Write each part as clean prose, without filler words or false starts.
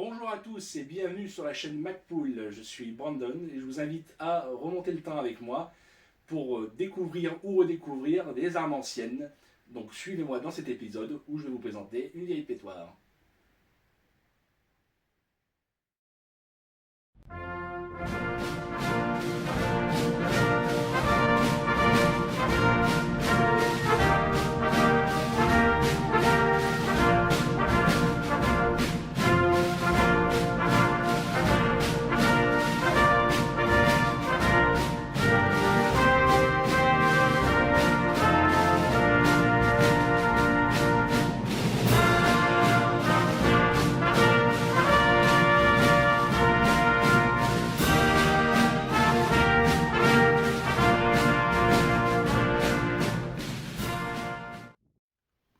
Bonjour à tous et bienvenue sur la chaîne MacPool. Je suis Brandon et je vous invite à remonter le temps avec moi pour découvrir ou redécouvrir des armes anciennes. Donc suivez-moi dans cet épisode où je vais vous présenter une vieille pétoire.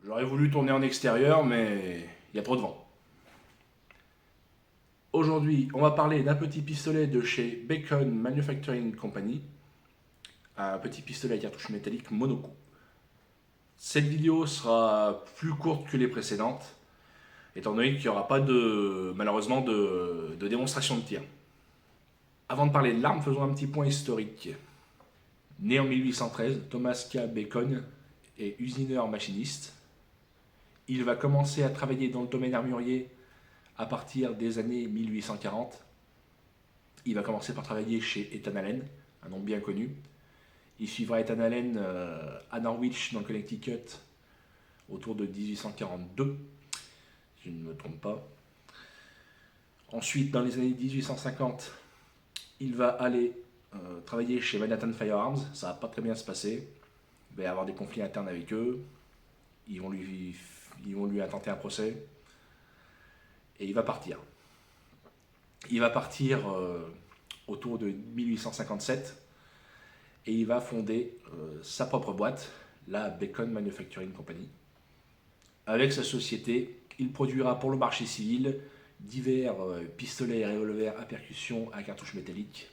J'aurais voulu tourner en extérieur mais il y a trop de vent. Aujourd'hui, on va parler d'un petit pistolet de chez Bacon Manufacturing Company, un petit pistolet à cartouche métallique monocoup. Cette vidéo sera plus courte que les précédentes, étant donné qu'il n'y aura pas malheureusement de démonstration de tir. Avant de parler de l'arme, faisons un petit point historique. Né en 1813, Thomas K. Bacon est usineur machiniste. Il va commencer à travailler dans le domaine armurier à partir des années 1840. Il va commencer par travailler chez Ethan Allen, un nom bien connu. Il suivra Ethan Allen à Norwich, dans le Connecticut, autour de 1842, si je ne me trompe pas. Ensuite, dans les années 1850, il va aller travailler chez Manhattan Firearms. Ça va pas très bien se passer. Il va y avoir des conflits internes avec eux. Ils vont lui intenter un procès. Et il va partir. Il va partir autour de 1857 et il va fonder sa propre boîte, la Bacon Manufacturing Company. Avec sa société, il produira pour le marché civil divers pistolets et revolvers à percussion à cartouche métallique,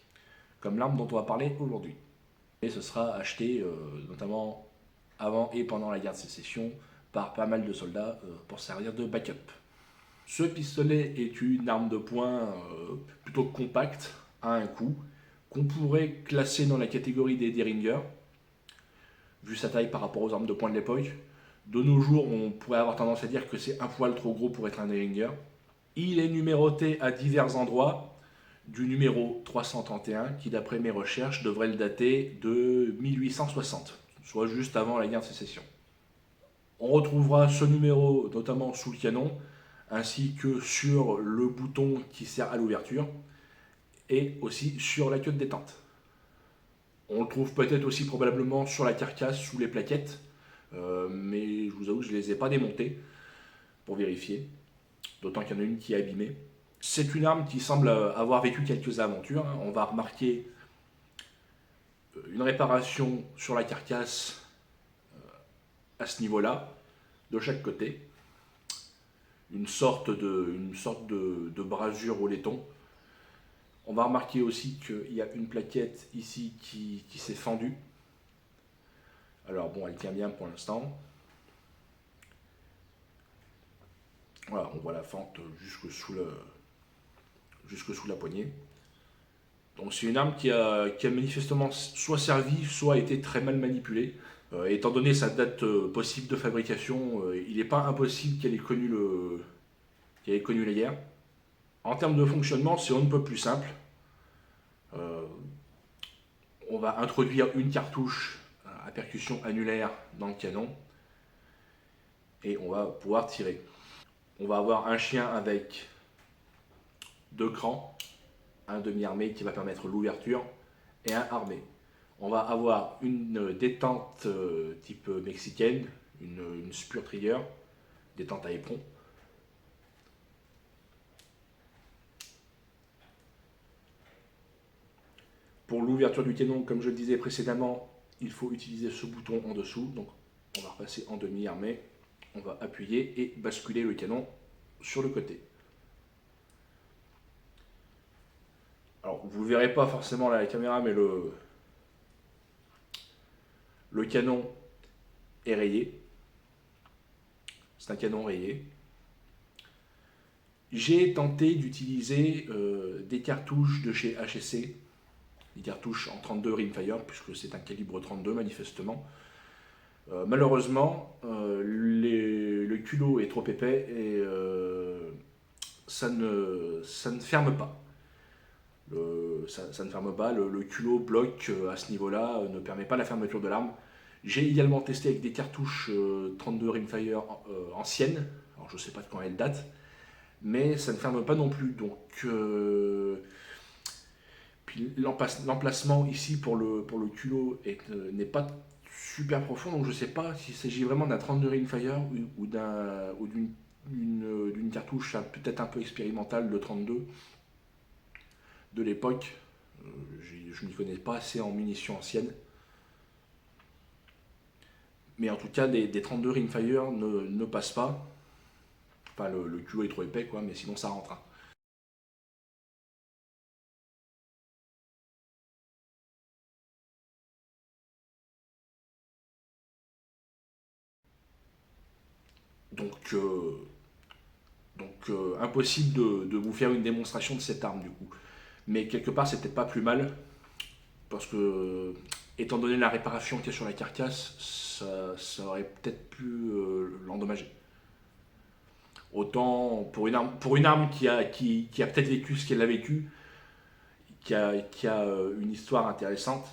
comme l'arme dont on va parler aujourd'hui. Et ce sera acheté notamment avant et pendant la guerre de sécession par pas mal de soldats pour servir de backup. Ce pistolet est une arme de poing plutôt compacte, à un coup, qu'on pourrait classer dans la catégorie des Derringer, vu sa taille par rapport aux armes de poing de l'époque. De nos jours, on pourrait avoir tendance à dire que c'est un poil trop gros pour être un Derringer. Il est numéroté à divers endroits, du numéro 331, qui d'après mes recherches devrait le dater de 1860, soit juste avant la guerre de sécession. On retrouvera ce numéro notamment sous le canon, ainsi que sur le bouton qui sert à l'ouverture, et aussi sur la queue de détente. On le trouve peut-être aussi probablement sur la carcasse, sous les plaquettes, mais je vous avoue que je ne les ai pas démontées pour vérifier, d'autant qu'il y en a une qui est abîmée. C'est une arme qui semble avoir vécu quelques aventures. On va remarquer une réparation sur la carcasse à ce niveau-là, de chaque côté. Une sorte de brasure au laiton. On va remarquer aussi qu'il y a une plaquette ici qui s'est fendue. Alors bon, elle tient bien pour l'instant. Voilà, on voit la fente jusque sous la poignée. Donc c'est une arme qui a manifestement soit servi, soit été très mal manipulée. Étant donné sa date possible de fabrication, il n'est pas impossible qu'elle ait connu la guerre. En termes de fonctionnement, c'est on ne peut plus simple. On va introduire une cartouche à percussion annulaire dans le canon et on va pouvoir tirer. On va avoir un chien avec deux crans, un demi-armé qui va permettre l'ouverture et un armé. On va avoir une détente type mexicaine, une Spur Trigger, détente à éperon. Pour l'ouverture du canon, comme je le disais précédemment, il faut utiliser ce bouton en dessous. Donc on va repasser en demi-armé, on va appuyer et basculer le canon sur le côté. Alors vous ne verrez pas forcément la caméra, mais le canon est rayé. C'est un canon rayé. J'ai tenté d'utiliser des cartouches de chez HSC, des cartouches en 32 rimfire, puisque c'est un calibre 32 manifestement. Malheureusement, le culot est trop épais et ça ne ferme pas. Ça ne ferme pas, le culot bloque à ce niveau-là, ne permet pas la fermeture de l'arme. J'ai également testé avec des cartouches 32 rimfire anciennes, alors je ne sais pas de quand elles datent, mais ça ne ferme pas non plus. Donc, puis l'emplacement ici pour le culot n'est pas super profond, donc je ne sais pas s'il s'agit vraiment d'un 32 rimfire ou d'une cartouche peut-être un peu expérimentale de 32 de l'époque. Je ne m'y connais pas assez en munitions anciennes. Mais en tout cas, des 32 rimfire ne passent pas. Enfin, le culot est trop épais, quoi, mais sinon ça rentre. Hein. Donc, impossible de vous faire une démonstration de cette arme, du coup. Mais quelque part, c'est peut-être pas plus mal, parce que, étant donné la réparation qu'il y a sur la carcasse, ça aurait peut-être pu l'endommager. Autant pour une arme qui a peut-être vécu ce qu'elle a vécu, qui a une histoire intéressante,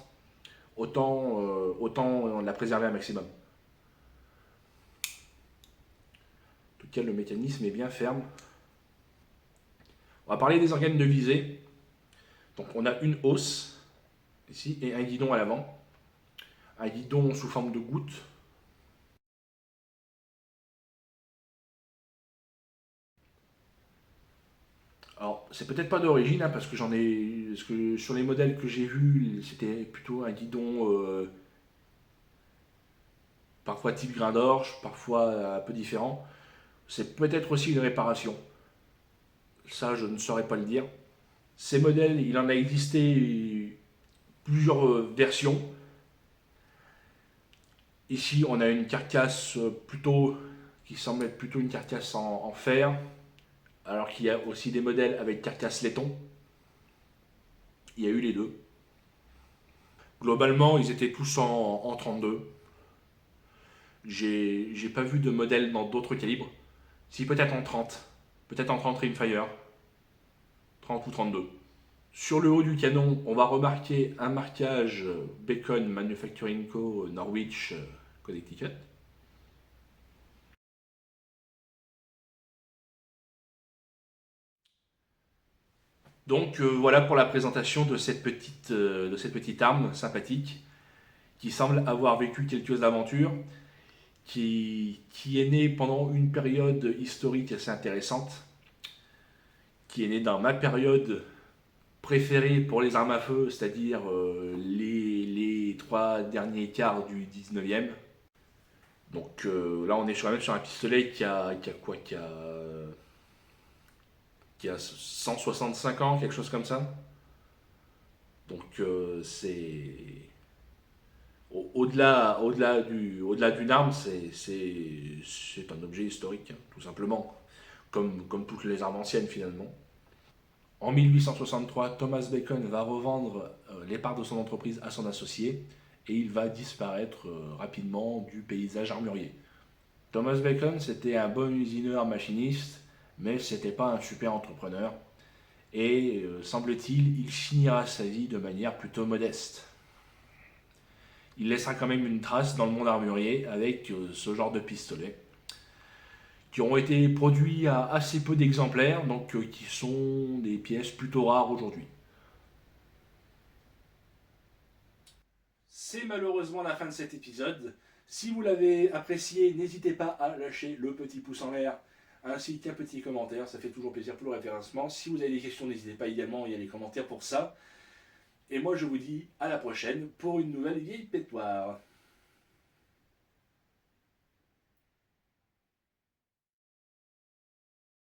autant la préserver un maximum. En tout cas, le mécanisme est bien ferme. On va parler des organes de visée. Donc on a une hausse ici et un guidon à l'avant. Un guidon sous forme de goutte. Alors c'est peut-être pas d'origine hein, parce que parce que sur les modèles que j'ai vus, c'était plutôt un guidon parfois type grain d'orge, parfois un peu différent. C'est peut-être aussi une réparation. Ça, je ne saurais pas le dire. Ces modèles, il en a existé plusieurs versions. Ici, on a une carcasse plutôt qui semble être plutôt une carcasse en fer, alors qu'il y a aussi des modèles avec carcasse laiton. Il y a eu les deux. Globalement, ils étaient tous en 32. J'ai pas vu de modèle dans d'autres calibres. Si peut-être en 30. Peut-être en 30 rimfire. 30 ou 32. Sur le haut du canon, on va remarquer un marquage Bacon Manufacturing Co. Norwich, Connecticut. Donc voilà pour la présentation de cette petite arme sympathique qui semble avoir vécu quelques aventures, qui est née pendant une période historique assez intéressante, qui est née dans ma période préférée pour les armes à feu, c'est-à-dire les trois derniers quarts du 19e. Donc là on est quand même sur un pistolet qui a quoi qui a 165 ans, quelque chose comme ça. Donc c'est au-delà d'une arme, c'est un objet historique, hein, tout simplement, comme toutes les armes anciennes finalement. En 1863, Thomas Bacon va revendre les parts de son entreprise à son associé et il va disparaître rapidement du paysage armurier. Thomas Bacon, c'était un bon usineur machiniste, mais c'était pas un super entrepreneur. Et semble-t-il, il finira sa vie de manière plutôt modeste. Il laissera quand même une trace dans le monde armurier avec ce genre de pistolet, qui ont été produits à assez peu d'exemplaires, donc qui sont des pièces plutôt rares aujourd'hui. C'est malheureusement la fin de cet épisode. Si vous l'avez apprécié, n'hésitez pas à lâcher le petit pouce en l'air ainsi qu'un petit commentaire, ça fait toujours plaisir pour le référencement. Si vous avez des questions, n'hésitez pas également, il y a les commentaires pour ça. Et moi je vous dis à la prochaine pour une nouvelle vieille pétoire.